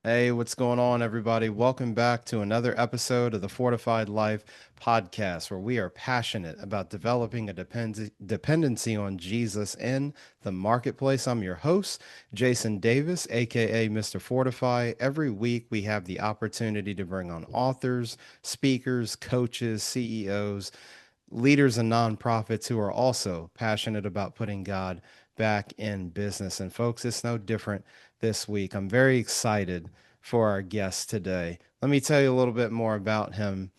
Hey, what's going on, everybody? Welcome back to another episode of the Fortified Life podcast, where we are passionate about developing a dependency on Jesus in the marketplace. I'm your host, Jason Davis, aka Mr. Fortify. Every week, we have the opportunity to bring on authors, speakers, coaches, CEOs, leaders, and nonprofits who are also passionate about putting God back in business. And folks, it's no different this week. I'm very excited for our guest today. Let me tell you a little bit more about him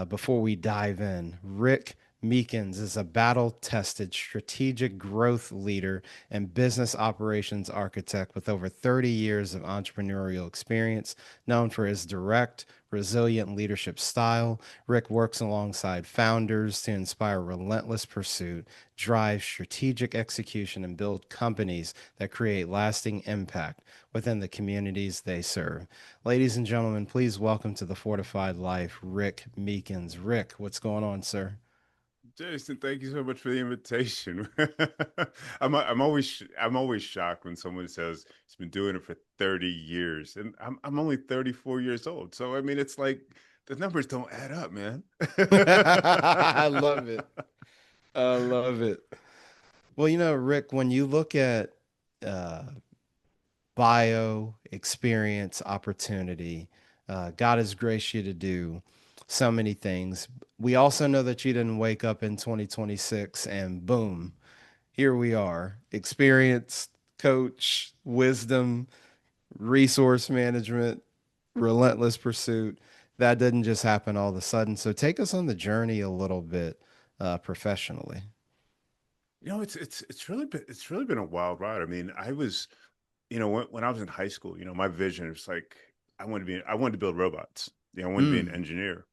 before we dive in. Rick Meekins is a battle tested strategic growth leader and business operations architect with over 30 years of entrepreneurial experience, known for his direct, resilient leadership style. Rick works alongside founders to inspire relentless pursuit, drive strategic execution, and build companies that create lasting impact within the communities they serve. Ladies and gentlemen, please welcome to the Fortified Life, Rick Meekins. Rick, what's going on, sir? Jason, thank you so much for the invitation. I'm always shocked when someone says he's been doing it for 30 years, and I'm only 34 years old. So I mean, it's like the numbers don't add up, man. I love it. I love it. Well, Rick, when you look at uh, bio, experience, opportunity, God has graced you to do so many things. We also know that you didn't wake up in 2026 and boom, here we are. Experience, coach, wisdom, resource management, relentless pursuit. That didn't just happen all of a sudden. So take us on the journey a little bit professionally. It's really been a wild ride. I mean, when I was in high school, my vision was like I wanted to build robots. I wanted to be an Mm, engineer,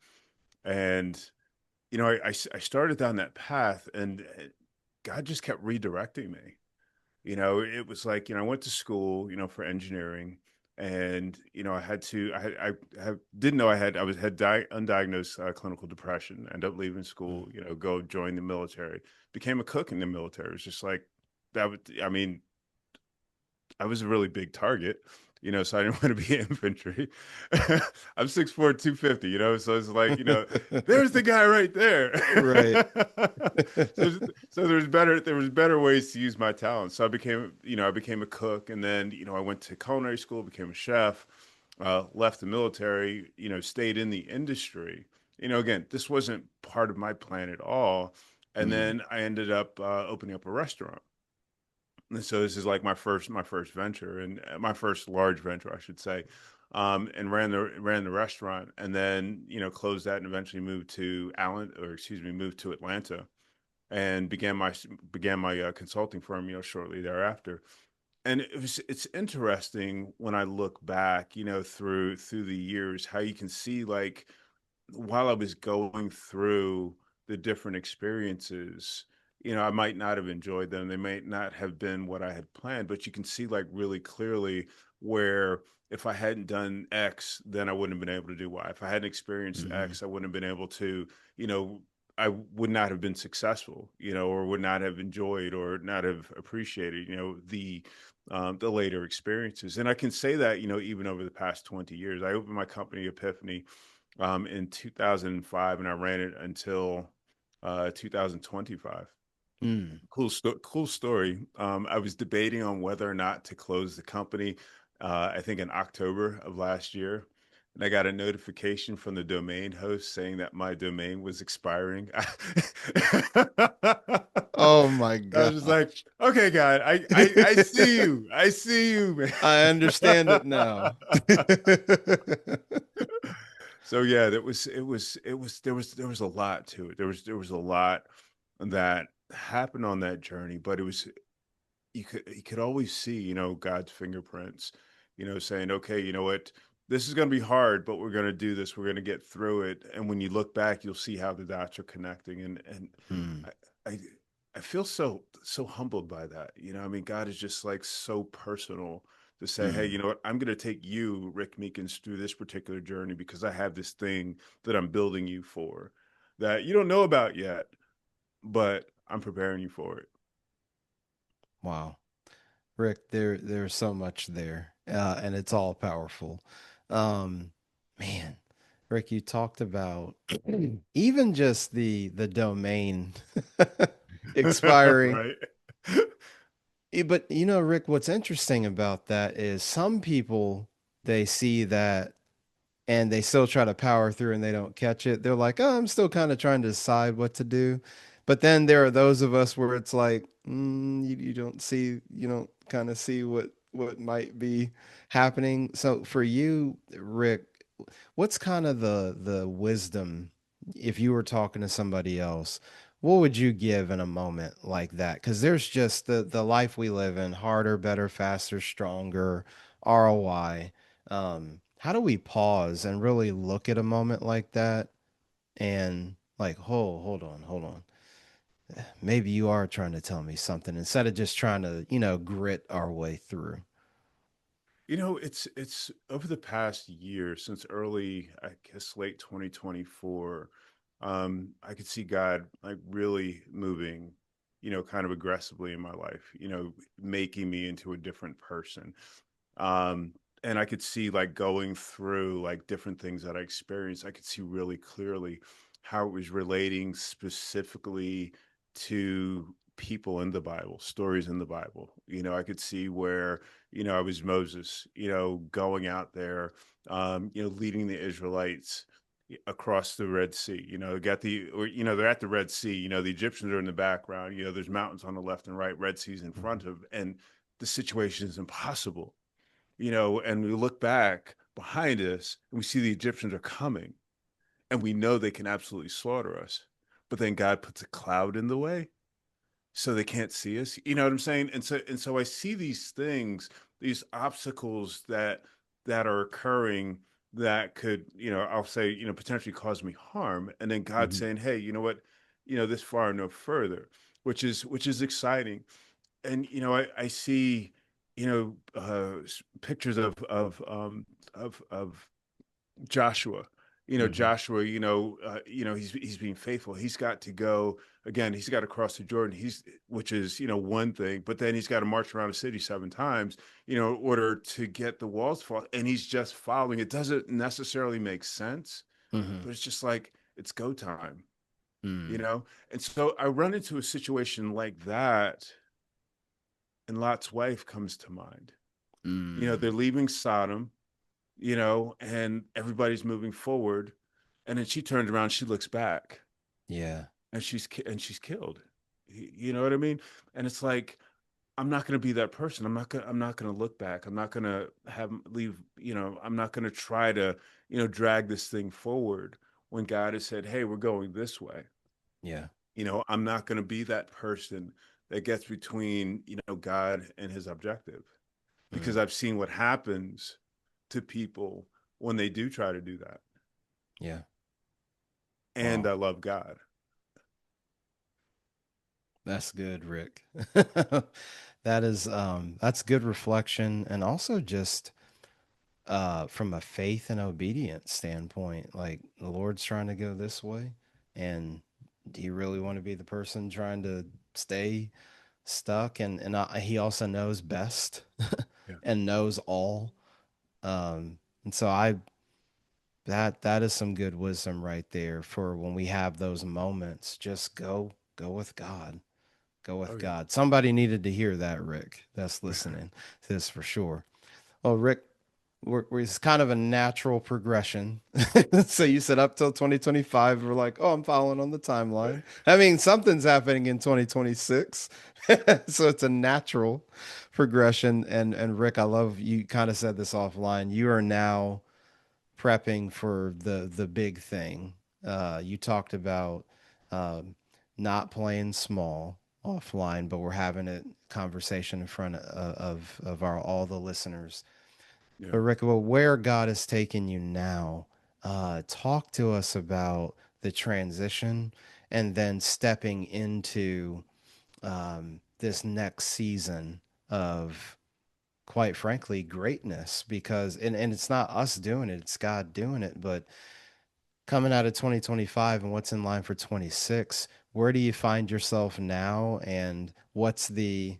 and I started down that path, and God just kept redirecting me. It was like, I went to school, for engineering, and I had to, I have, didn't know I had undiagnosed clinical depression. Ended up leaving school, go join the military, became a cook in the military. It was just like that. I mean, I was a really big target, so I didn't want to be infantry. I'm 6'4", 250, so it's like, there's the guy right there. right. so so there was better ways to use my talent. So I became a cook, and then, I went to culinary school, became a chef, left the military, stayed in the industry. Again, this wasn't part of my plan at all. And Mm, then I ended up opening up a restaurant. And so this is like my first venture, and my first large venture, I should say. And ran the restaurant, and then closed that, and eventually moved to Atlanta, and began my consulting firm, shortly thereafter. And it's interesting when I look back, through the years, how you can see, like, while I was going through the different experiences, I might not have enjoyed them. They might not have been what I had planned, but you can see, like, really clearly where, if I hadn't done X, then I wouldn't have been able to do Y. If I hadn't experienced mm, X, I wouldn't have been able to, you know, I would not have been successful, or would not have enjoyed, or not have appreciated, the later experiences. And I can say that, even over the past 20 years. I opened my company Epiphany in 2005, and I ran it until 2025. mm. Cool story. I was debating on whether or not to close the company. I think in October of last year, and I got a notification from the domain host saying that my domain was expiring. Oh my I was just like, gosh. okay, God, I see you. I see you, I understand man. it now. So yeah, there was a lot to it. There was a lot that happened on that journey, but you could always see, God's fingerprints, saying, okay, you know what, this is going to be hard, but we're going to do this. We're going to get through it. And when you look back, you'll see how the dots are connecting. And Mm, I, I, I feel so humbled by that. I mean, God is just, like, so personal, to say, hey, mm. you know what, I'm going to take you, Rick Meekins, through this particular journey, because I have this thing that I'm building you for, that you don't know about yet, but I'm preparing you for it. Wow. Rick, there's so much there. and it's all powerful. Um, man, Rick, you talked about even just the domain expiring. Right. But you know, Rick, what's interesting about that is some people they see that and they still try to power through and they don't catch it. They're like, oh, I'm still kind of trying to decide what to do. But then there are those of us where it's like, you don't see, you don't kind of see what might be happening. So for you, Rick, what's kind of the wisdom if you were talking to somebody else? What would you give in a moment like that? Because there's just the life we live in, harder, better, faster, stronger, ROI. How do we pause and really look at a moment like that and like, hold on. Maybe you are trying to tell me something instead of just trying to, grit our way through. It's over the past year since early, I guess late 2024, I could see God like really moving, kind of aggressively in my life, making me into a different person. Um, and I could see like going through like different things that I experienced. I could see really clearly how it was relating specifically to people in the Bible, stories in the Bible. I could see where, I was Moses, going out there, leading the Israelites across the Red Sea. They're at the Red Sea. The Egyptians are in the background. There's mountains on the left and right, Red Sea's in front Mhm, of, and the situation is impossible. And we look back behind us and we see the Egyptians are coming, and we know they can absolutely slaughter us. But then God puts a cloud in the way so they can't see us. You know what I'm saying? And so I see these things, these obstacles that are occurring that could, I'll say, potentially cause me harm. And then God mhm, saying, hey, you know what, this far and no further, which is exciting. And I see pictures of Joshua. mhm, Joshua, he's being faithful. He's got to go again. He's got to cross the Jordan. Which is one thing, but then he's got to march around the city 7 times, in order to get the walls to fall. And he's just following. It doesn't necessarily make sense, mhm, but it's just like it's go time, mm, And so I run into a situation like that, and Lot's wife comes to mind. They're mm. leaving Sodom, and everybody's moving forward. And then she turns around, she looks back, Yeah. and she's killed. You know what I mean? And it's like, I'm not going to be that person. I'm not going to look back. I'm not going to have leave, I'm not going to try to, drag this thing forward when God has said, "Hey, we're going this way." Yeah. I'm not going to be that person that gets between, God and his objective, because Mm, I've seen what happens to people when they do try to do that. yeah. And Wow. I love God. That's good, Rick. That's good reflection and also just from a faith and obedience standpoint, like the Lord's trying to go this way, and do you really want to be the person trying to stay stuck? And he also knows best Yeah. and knows all. And so I that is some good wisdom right there for when we have those moments. Just go with God. Go Oh with yeah. God. Somebody needed to hear that, Rick. That's listening to this for sure. Well, Rick, it's kind of a natural progression. So you said up till 2025, we're like, oh, I'm following on the timeline. I mean, something's happening in 2026. So it's a natural progression. And Rick, I love you kind of said this offline. You are now prepping for the big thing. You talked about um, not playing small offline, but we're having a conversation in front of our all the listeners. Yeah. But Rick, well, where God has taken you now, talk to us about the transition and then stepping into this next season of, quite frankly, greatness. Because and it's not us doing it, it's God doing it. But coming out of 2025 and what's in line for 26, where do you find yourself now? And what's the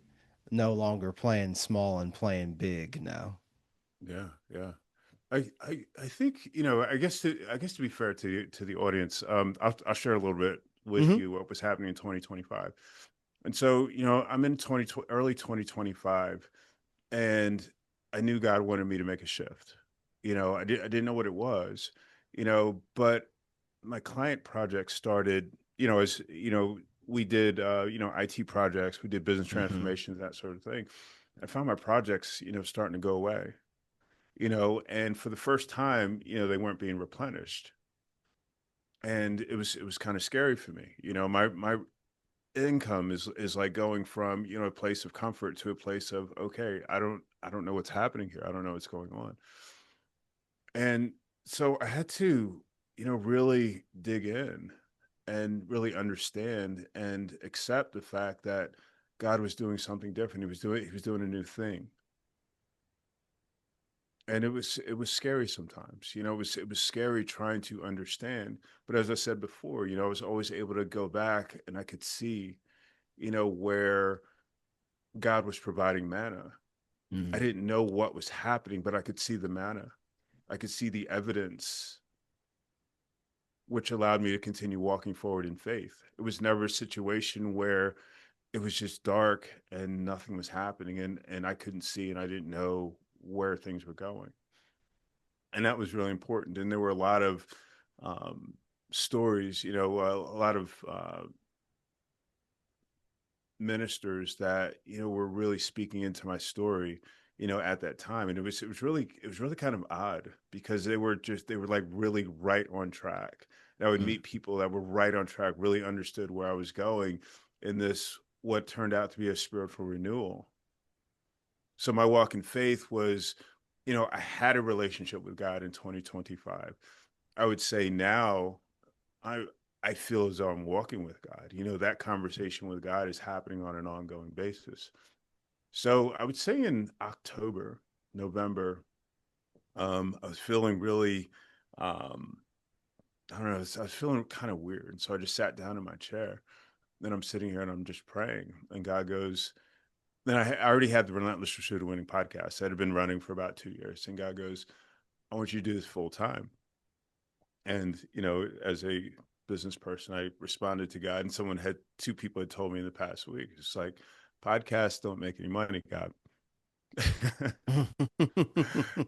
no longer playing small and playing big now? Yeah, yeah. I think, I guess to be fair to the audience, I'll share a little bit with Hmm. you what was happening in 2025. And so, I'm in early 2025, and I knew God wanted me to make a shift. I didn't know what it was, but my client project started, as we did IT projects, we did business Hmm. transformations, that sort of thing. I found my projects, starting to go away, and for the first time, they weren't being replenished. And it was kind of scary for me. My income is like going from, a place of comfort to a place of, okay, I don't know what's happening here. I don't know what's going on. And so I had to, really dig in and really understand and accept the fact that God was doing something different. He was doing a new thing. And it was scary sometimes. It was scary trying to understand. But as I said before, I was always able to go back and I could see, where God was providing manna. I Hmm. didn't know what was happening, but I could see the manna. I could see the evidence, which allowed me to continue walking forward in faith. It was never a situation where it was just dark and nothing was happening, and I couldn't see and I didn't know where things were going. And that was really important. And there were a lot of um, stories, a lot of ministers that were really speaking into my story, at that time. And it was really kind of odd because they were like really right on track. And I would Hmm. meet people that were right on track, really understood where I was going in this what turned out to be a spiritual renewal. So my walk in faith was, I had a relationship with God in 2025. I would say now I I feel as though I'm walking with God. That conversation with God is happening on an ongoing basis. So I would say in October, November, I was feeling really, um, I don't know, I was feeling kind of weird. And so I just sat down in my chair. Then I'm sitting here and I'm just praying. And God goes, then I already had the Relentless Pursuit of Winning podcast that had been running for about 2 years. And God goes, I want you to do this full time. And, as a business person, I responded to God, and two people had told me in the past week, it's like, podcasts don't make any money, God.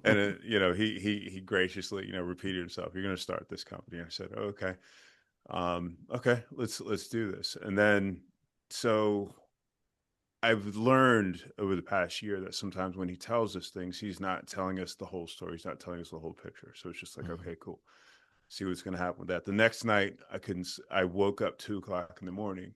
And, he graciously, repeated himself, you're going to start this company. I said, oh, okay. Okay, let's do this. And then, so I've learned over the past year that sometimes when he tells us things, he's not telling us the whole story. He's not telling us the whole picture. So it's just like, Hmm. okay, cool, see what's going to happen with that. The next night, I woke up 2 o'clock in the morning,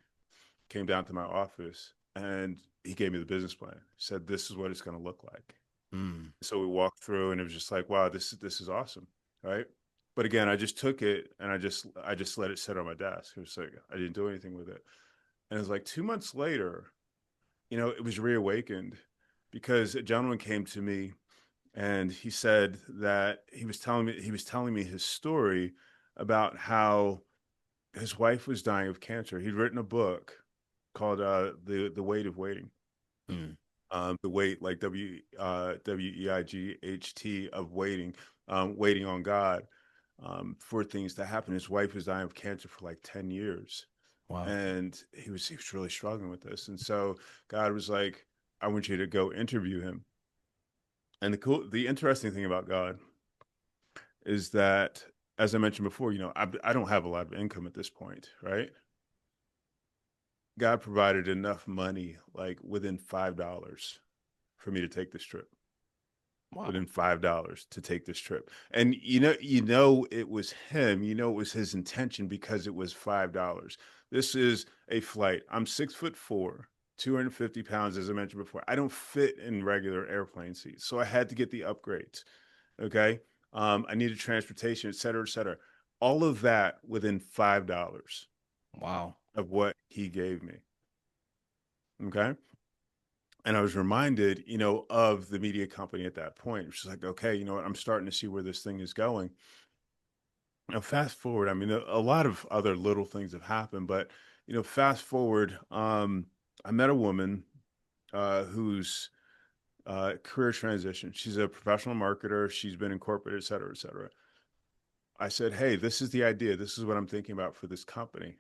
came down to my office, and he gave me the business plan. He said, this is what it's going to look like. Hmm. So we walked through, and it was just like, wow, this is awesome. Right. But again, I just took it and I just let it sit on my desk. It was like, I didn't do anything with it. And it was like 2 months later, it was reawakened because a gentleman came to me and he said that he was telling me his story about how his wife was dying of cancer. He'd written a book called the Weight of Waiting. Hmm. The weight, like WEIGHT, of waiting, waiting on God, for things to happen. His wife was dying of cancer for like 10 years. Wow. And he was really struggling with this. And so God was like, I want you to go interview him. And the interesting thing about God is that, as I mentioned before, I don't have a lot of income at this point, right? God provided enough money, like within $5, for me to take this trip. Wow. Within $5 to take this trip, and it was him. It was his intention because it was $5. This is a flight. I'm 6'4", 250 pounds, as I mentioned before. I don't fit in regular airplane seats, so I had to get the upgrades. Okay. I needed transportation, et cetera, et cetera. All of that within $5 Wow. of what he gave me. Okay. And I was reminded, of the media company at that point, which is like, okay, you know what? I'm starting to see where this thing is going. Now, fast forward, I mean, a lot of other little things have happened, but, fast forward, I met a woman who's career transition. She's a professional marketer. She's been in corporate, et cetera, et cetera. I said, hey, this is the idea. This is what I'm thinking about for this company.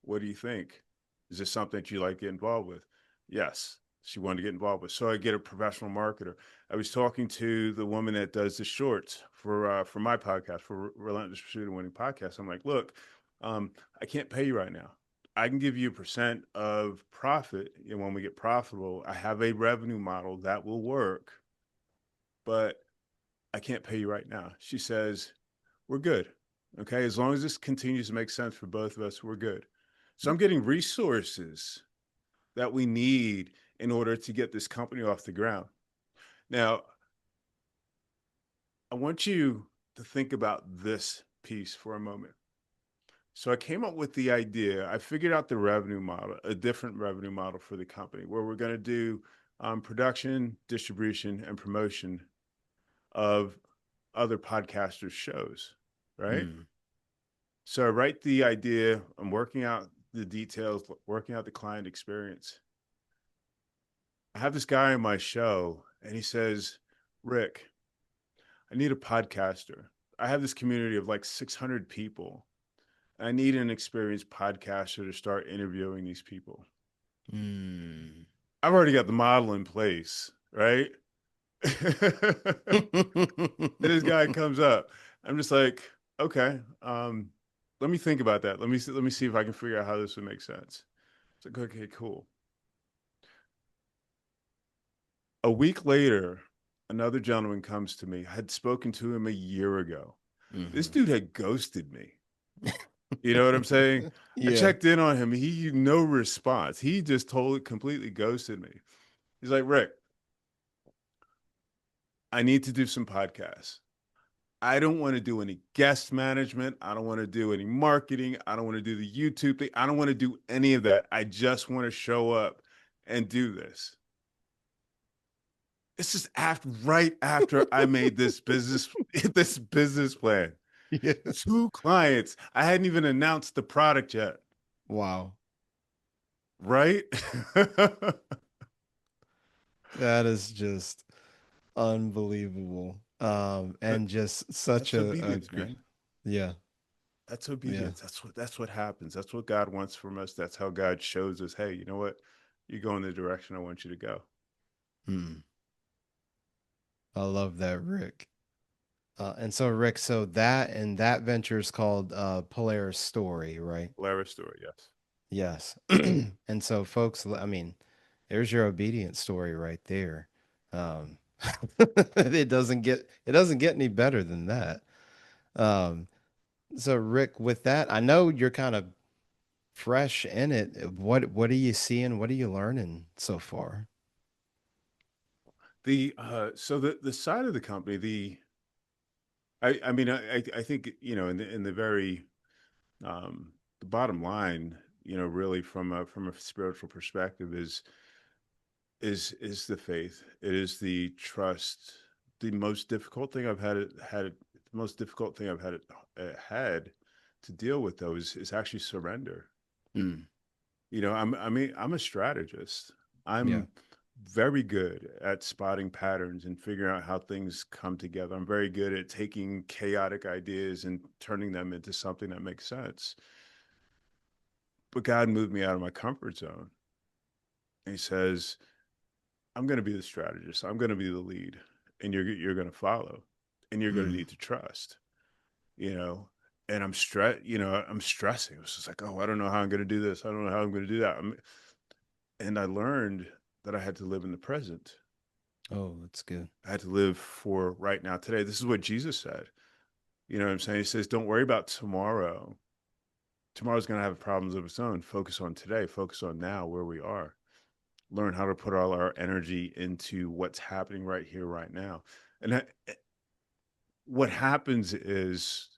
What do you think? Is this something that you like to get involved with? Yes, she wanted to get involved with. So I get a professional marketer. I was talking to the woman that does the shorts for my podcast, for Relentless Pursuit of Winning podcast. I'm like, look, I can't pay you right now. I can give you a percent of profit, and when we get profitable, I have a revenue model that will work, but I can't pay you right now. She says, we're good. Okay. As long as this continues to make sense for both of us, we're good. So I'm getting resources that we need in order to get this company off the ground. Now, I want you to think about this piece for a moment. So I came up with the idea. I figured out the revenue model, a different revenue model for the company where we're going to do production, distribution, and promotion of other podcasters' shows, right? Mm. So I write the idea, I'm working out the details, working out the client experience. I have this guy on my show and he says, Rick, I need a podcaster. I have this community of like 600 people. I need an experienced podcaster to start interviewing these people. Mm. I've already got the model in place, right? And this guy comes up. I'm just like, okay, let me think about that. Let me see if I can figure out how this would make sense. It's like, okay, cool. A week later, another gentleman comes to me. I had spoken to him a year ago. This Mhm. dude had ghosted me. You know what I'm saying? I Yeah. checked in on him. He no response. He just totally completely ghosted me. He's like, Rick, I need to do some podcasts. I don't want to do any guest management. I don't want to do any marketing. I don't want to do the YouTube thing. I don't want to do any of that. I just want to show up and do this. It's just right after I made this business this business plan. Yeah. 2 clients. I hadn't even announced the product yet, Wow. right? That is just unbelievable. But And just such that's a obedience, good, man. yeah, That's yeah. obedience. That's what happens. That's what God wants from us. That's how God shows us, hey, you know what? You go in the direction I want you to go. Hmm. I love that, Rick. And so Rick, so that venture is called Polaris Story, right? Hilarious story, yes. Yes. And so folks, I mean, there's your obedience story right there. Um, it doesn't get any better than that. Um, so Rick, with that, I know you're kind of fresh in it. What are you seeing? What are you learning so far? The side of the company, I mean I think in the very the bottom line, really from a spiritual perspective is the faith. It is the trust. The most difficult thing I've the most difficult thing I've had to deal with though is actually surrender. Mm, I'm a strategist. yeah. I'm very good at spotting patterns and figuring out how things come together. I'm very good at taking chaotic ideas and turning them into something that makes sense. But God moved me out of my comfort zone. And he says, I'm going to be the strategist. I'm going to be the lead, and you're going to follow, and you're going to Mm, need to trust. You know, and I'm stressing. It was just like, oh, I don't know how I'm going to do this. I don't know how I'm going to do that. And I learned that I had to live in the present. oh, that's good. I had to live for right now, today. This is what Jesus said. You know what I'm saying? He says, don't worry about tomorrow. Tomorrow's going to have problems of its own. Focus on today. Focus on now, where we are. Learn how to put all our energy into what's happening right here, right now. And what happens is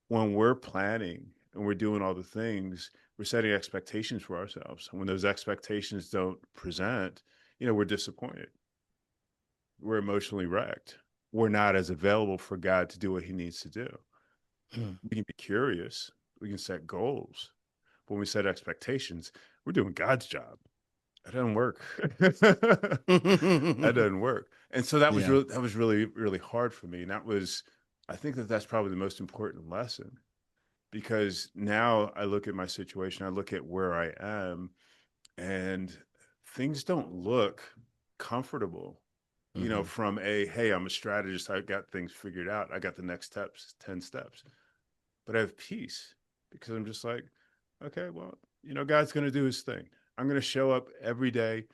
when we're planning and we're doing all the things, we're setting expectations for ourselves. And when those expectations don't present, we're disappointed. We're emotionally wrecked. We're not as available for God to do what he needs to do. Mm, We can be curious. We can set goals. But when we set expectations, we're doing God's job. That doesn't work. That doesn't work. And so Yeah. that was really, really hard for me. And that was, I think that that's probably the most important lesson, because now I look at my situation, I look at where I am, and things don't look comfortable, Hmm. from a, hey, I'm a strategist, I got things figured out, I got the next steps, 10 steps, but I have peace because I'm just like, okay, well, God's going to do his thing. I'm going to show up every day,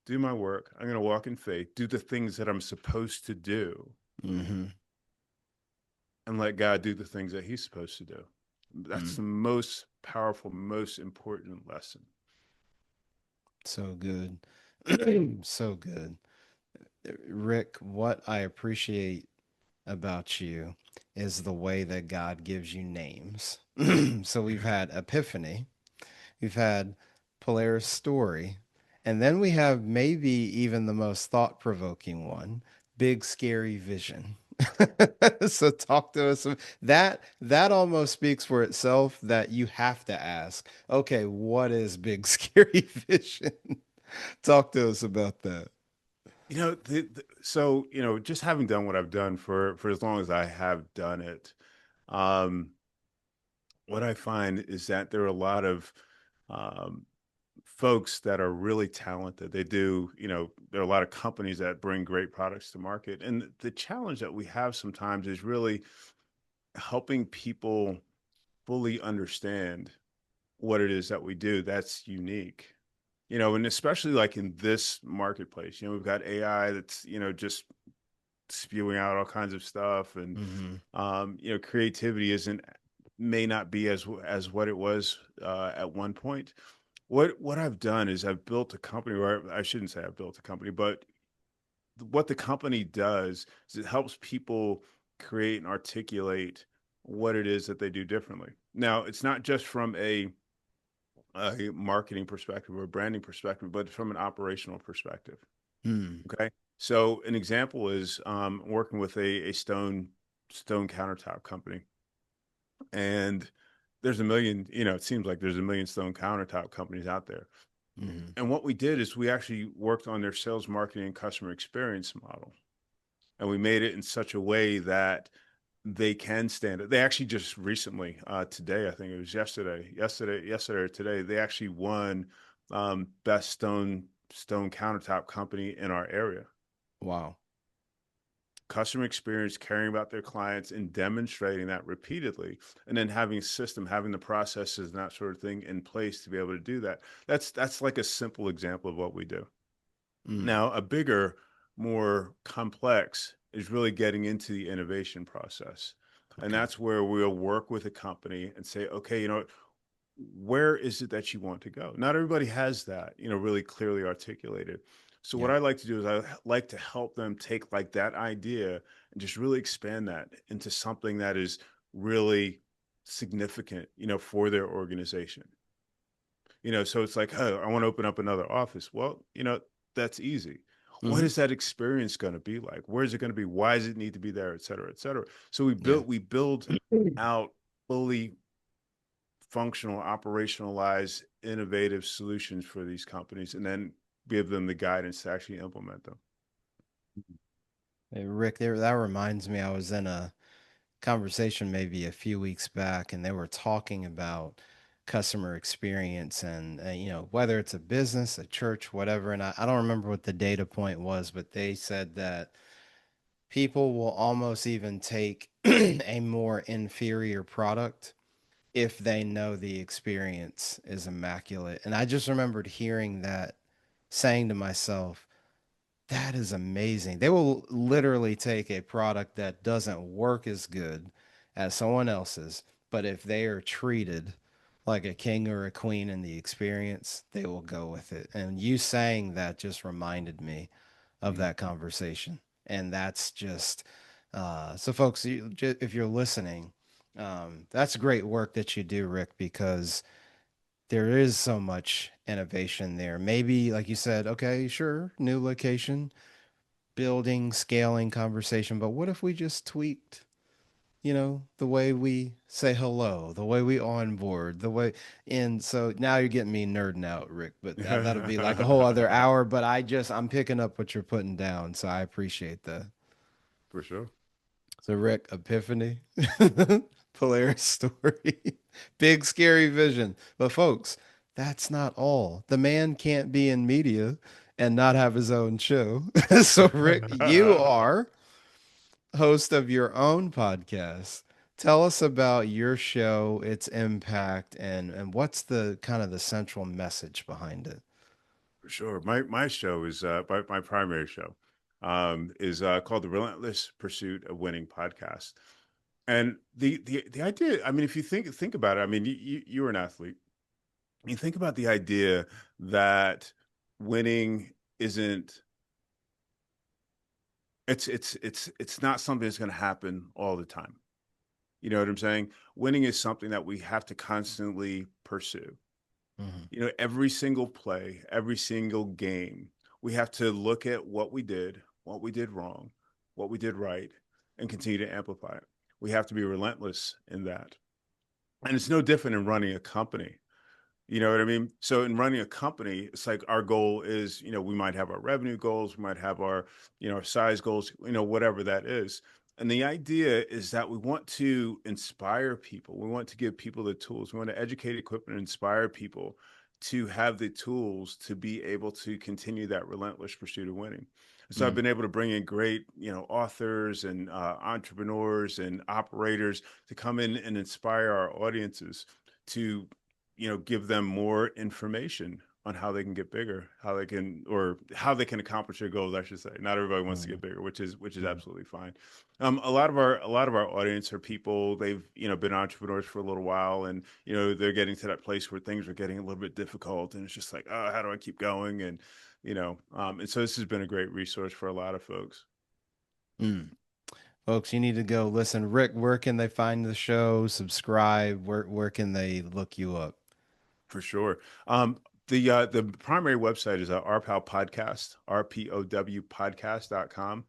do my work. I'm going to walk in faith, do the things that I'm supposed to do, Hmm. and let God do the things that he's supposed to do. That's the most powerful, most important lesson. So good. So good. Rick, what I appreciate about you is the way that God gives you names. So we've had Epiphany, we've had Polaris Story, and then we have maybe even the most thought provoking one, Big Scary Vision. So talk to us. That almost speaks for itself that you have to ask, okay, what is Big Scary Vision? Talk to us about that. So just having done what I've done for as long as I have done it, um, what I find is that there are a lot of um, folks that are really talented. There are a lot of companies that bring great products to market. And the challenge that we have sometimes is really helping people fully understand what it is that we do that's unique. And especially like in this marketplace, we've got AI that's, just spewing out all kinds of stuff. And, Hmm. creativity may not be as what it was at one point. What I've done is I've built a company, or I shouldn't say I've built a company, but what the company does is it helps people create and articulate what it is that they do differently. Now, it's not just from a marketing perspective or a branding perspective, but from an operational perspective. Hmm. Okay. So an example is working with a stone countertop company, and there's a million. It seems like there's a million stone countertop companies out there. Hmm. And what we did is we actually worked on their sales, marketing, and customer experience model. And we made it in such a way that they can stand it. They actually just recently, today, I think it was yesterday or today, they actually won best stone countertop company in our area. Wow. Customer experience, caring about their clients, and demonstrating that repeatedly, and then having a system, having the processes and that sort of thing in place to be able to do that. That's like a simple example of what we do. Mm. Now, a bigger, more complex is really getting into the innovation process. And Okay. that's where we'll work with a company and say, okay, where is it that you want to go? Not everybody has that, really clearly articulated. So what Yeah. I like to do is I like to help them take like that idea and just really expand that into something that is really significant, for their organization. So it's like, oh, I want to open up another office. Well, that's easy. What Hmm. is that experience going to be like? Where is it going to be? Why does it need to be there, et cetera, et cetera? So Yeah. we build out fully functional, operationalized, innovative solutions for these companies, and then give them the guidance to actually implement them. Hey, Rick, there, that reminds me, I was in a conversation maybe a few weeks back, and they were talking about customer experience and, whether it's a business, a church, whatever. And I don't remember what the data point was, but they said that people will almost even take a more inferior product if they know the experience is immaculate. And I just remembered hearing that, saying to myself, that is amazing. They will literally take a product that doesn't work as good as someone else's, but if they are treated like a king or a queen in the experience, they will go with it. And you saying that just reminded me of Mm. that conversation. And that's just, so folks, if you're listening, that's great work that you do, Rick, because there is so much innovation there. Maybe, like you said, okay, sure, new location, building, scaling conversation, but what if we just tweaked the way we say hello, the way we onboard, the way. And so now you're getting me nerding out, Rick, but that'll be like a whole other hour. But I'm picking up what you're putting down. So I appreciate that. For sure. So, Rick, Epiphany, Polaris story, big scary vision. But, folks, that's not all. The man can't be in media and not have his own show. So, Rick, you are host of your own podcast. Tell us about your show, its impact, and what's the kind of the central message behind it. For sure. My show is my primary show is called the Relentless Pursuit of Winning podcast. And the idea, I mean, if you think about it, I mean, you're an athlete. You think about the idea that winning isn't it's not something that's going to happen all the time. You know what I'm saying? Winning is something that we have to constantly pursue. Mhm. Every single play, every single game, we have to look at what we did wrong, what we did right, and continue to amplify it. We have to be relentless in that. And it's no different in running a company. You know what I mean? So in running a company, it's like our goal is, we might have our revenue goals, we might have our, our size goals, whatever that is. And the idea is that we want to inspire people. We want to give people the tools. We want to educate, equip, and inspire people to have the tools to be able to continue that relentless pursuit of winning. So I've Mm, been able to bring in great, authors and entrepreneurs and operators to come in and inspire our audiences to give them more information on how they can get bigger, how they can accomplish their goals, I should say. Not everybody wants to mm, get bigger, which is mm, absolutely fine. A lot of our audience are people, they've been entrepreneurs for a little while, and they're getting to that place where things are getting a little bit difficult, and it's just like, oh, how do I keep going? And so this has been a great resource for a lot of folks. mm. Folks, you need to go listen. Rick, where can they find the show? Subscribe. Where can they look you up? For sure. The primary website is RPOW Podcast, RPOW podcast.com.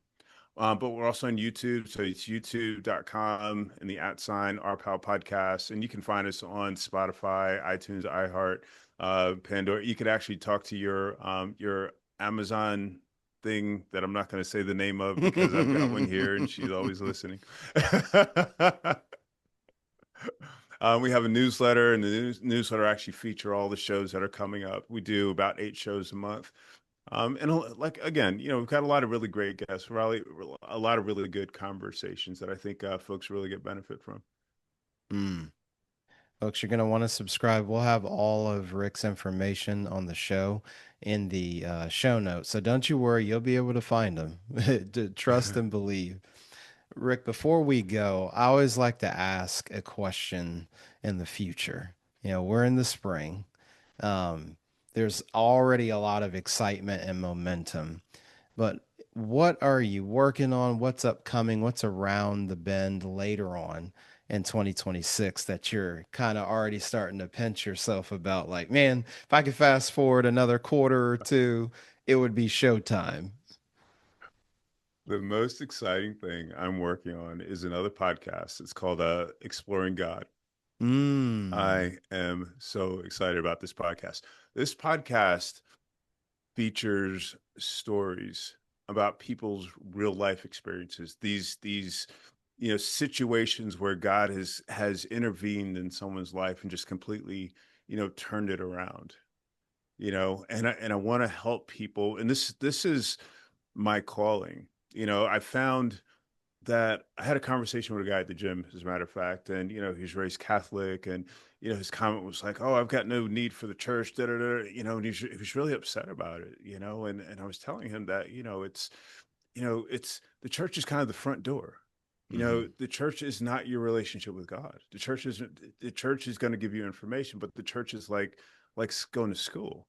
But we're also on YouTube. So it's youtube.com and the @ RPOW Podcast. And you can find us on Spotify, iTunes, iHeart, Pandora. You could actually talk to your Amazon thing that I'm not going to say the name of because I've got one here and she's always listening. We have a newsletter, and the newsletter actually feature all the shows that are coming up. We do about 8 shows a month. Like again, we've got a lot of really great guests, really, a lot of really good conversations that I think folks really get benefit from. Mm. Folks, you're going to want to subscribe. We'll have all of Rick's information on the show in the show notes. So don't you worry, you'll be able to find them. Trust and believe. Rick, before we go, I always like to ask a question in the future. We're in the spring. Um, there's already a lot of excitement and momentum. But what are you working on? What's upcoming? What's around the bend later on in 2026 that you're kind of already starting to pinch yourself about? Like, man, if I could fast forward another quarter or two, it would be showtime. The most exciting thing I'm working on is another podcast. It's called Exploring God. Mm. I am so excited about this podcast. This podcast features stories about people's real life experiences. These situations where God has intervened in someone's life and just completely turned it around. And I want to help people, and this is my calling. I found that I had a conversation with a guy at the gym, as a matter of fact, and he's raised Catholic, and his comment was like, "Oh, I've got no need for the church," da da da. And he was really upset about it, and I was telling him that it's the church is kind of the front door. Hmm. The church is not your relationship with God. The church is going to give you information, but the church is like going to school.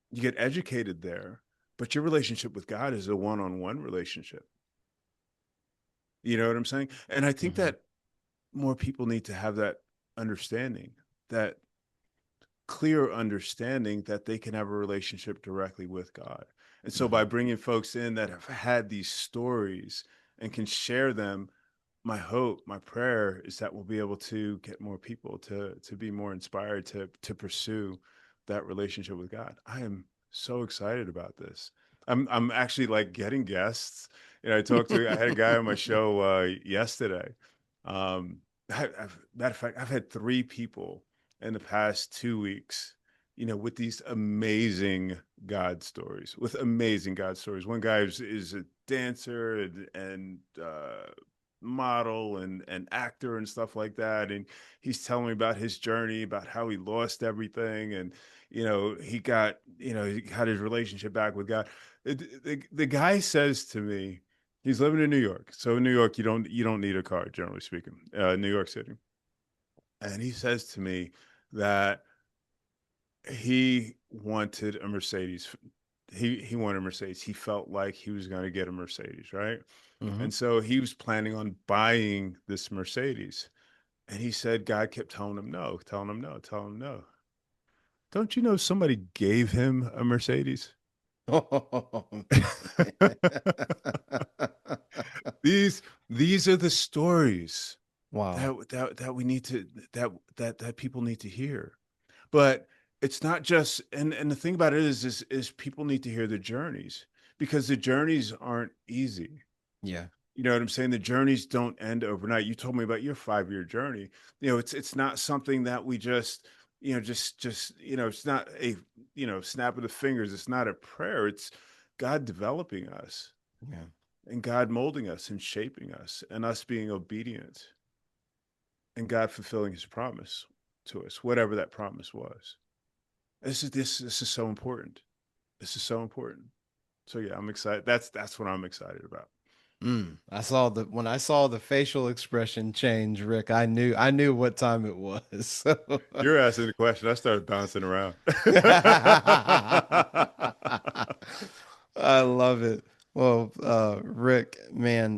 You get educated there, but your relationship with God is a one-on-one relationship. You know what I'm saying? And I think Hmm. that more people need to have that understanding, that clear understanding that they can have a relationship directly with God. And so by Hmm. bringing folks in that have had these stories and can share them, my hope, my prayer is that we'll be able to get more people to be more inspired to pursue that relationship with God. I am so excited about this. I'm actually like getting guests. I had a guy on my show yesterday. Um, matter of fact, I've had three people in the past 2 weeks, with these amazing God stories, with amazing God stories. One guy is a dancer and model and actor and stuff like that, and he's telling me about his journey, about how he lost everything, and he got his relationship back with God. The guy says to me, he's living in New York. So in New York, you don't need a car, generally speaking, New York City. And he says to me that he wanted a Mercedes. He wanted a Mercedes. He felt like he was going to get a Mercedes, right? Hmm. And so he was planning on buying this Mercedes. And he said God kept telling him no, telling him no, telling him no. Don't you know somebody gave him a Mercedes? Oh, These are the stories wow. that we need to that people need to hear. But it's not just, and the thing about it is people need to hear the journeys, because the journeys aren't easy. Yeah. You know what I'm saying? The journeys don't end overnight. You told me about your 5-year journey. It's not something that we just, it's not a, snap of the fingers. It's not a prayer. It's God developing us Yeah. and God molding us and shaping us and us being obedient and God fulfilling his promise to us, whatever that promise was. This is so important. This is so important. So yeah, I'm excited. That's what I'm excited about. I saw when I saw the facial expression change, Rick, I knew what time it was. You're asking the question. I started bouncing around. I love it. Well, Rick, man,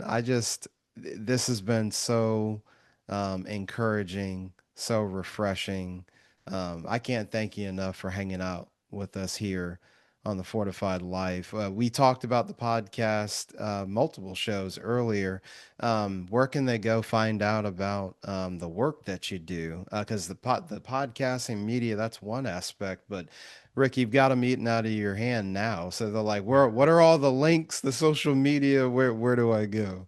this has been so encouraging, so refreshing. I can't thank you enough for hanging out with us here on the Fortified Life. We talked about the podcast, multiple shows earlier. Where can they go find out about the work that you do? Because the podcasting media, that's one aspect, but Rick, you've got them eating out of your hand now. So they're like, what are all the links, the social media? Where do I go?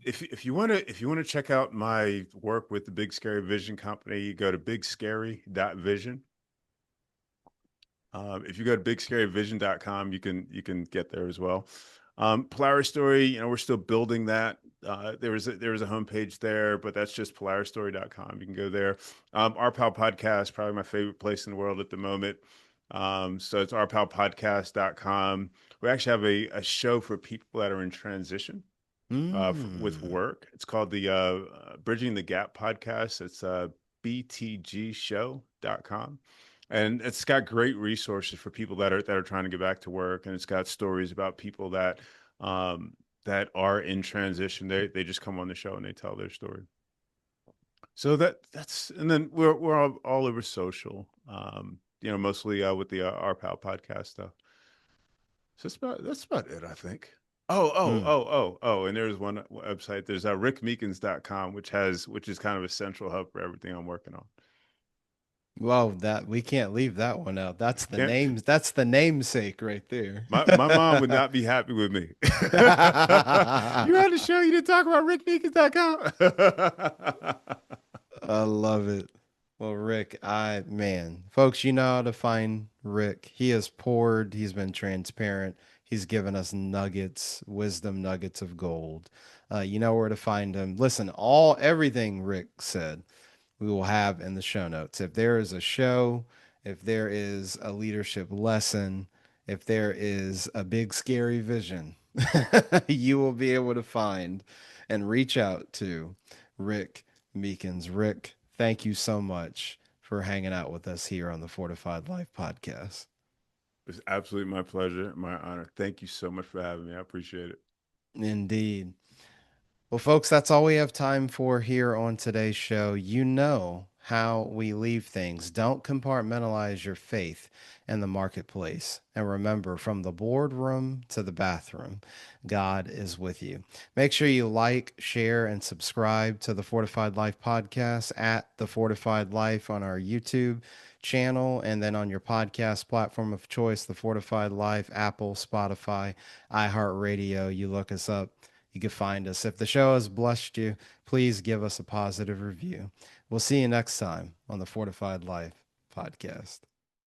If you want to check out my work with the Big Scary Vision Company, you go to bigscary.vision. If you go to bigscaryvision.com, you can get there as well. Polaris Story, we're still building that. There was a homepage there, but that's just polarisstory.com. You can go there. Our Pal Podcast, probably my favorite place in the world at the moment. So it's ourpalpodcast.com. We actually have a show for people that are in transition with Mm. work. It's called the Bridging the Gap podcast. It's btgshow.com. And it's got great resources for people that are trying to get back to work. And it's got stories about people um, that are in transition. They just come on the show and they tell their story. So that's and then we're all over social. Mostly with the Our Pal podcast stuff. So that's about it, I think. Mm. And there's one website. There's rickmeekins.com, which is kind of a central hub for everything I'm working on. Well, that we can't leave that one out. That's the Can't names. That's the namesake right there. my mom would not be happy with me. You had to show you to talk about rickmeekins.com. I love it. Well, Rick, man, folks, you know how to find Rick. He has poured, he's been transparent, he's given us nuggets, wisdom nuggets of gold. You know where to find him. Listen, everything Rick said, we will have in the show notes. If there is a show, if there is a leadership lesson, if there is a big scary vision, you will be able to find and reach out to Rick Meekins. Rick, thank you so much for hanging out with us here on the Fortified Life podcast. It's absolutely my pleasure, my honor. Thank you so much for having me. I appreciate it. Indeed. Well, folks, that's all we have time for here on today's show. You know how we leave things. Don't compartmentalize your faith in the marketplace. And remember, from the boardroom to the bathroom, God is with you. Make sure you like, share, and subscribe to the Fortified Life podcast at The Fortified Life on our YouTube channel, and then on your podcast platform of choice, The Fortified Life, Apple, Spotify, iHeartRadio. You look us up, you can find us. If the show has blessed you, please give us a positive review. We'll see you next time on the Fortified Life podcast.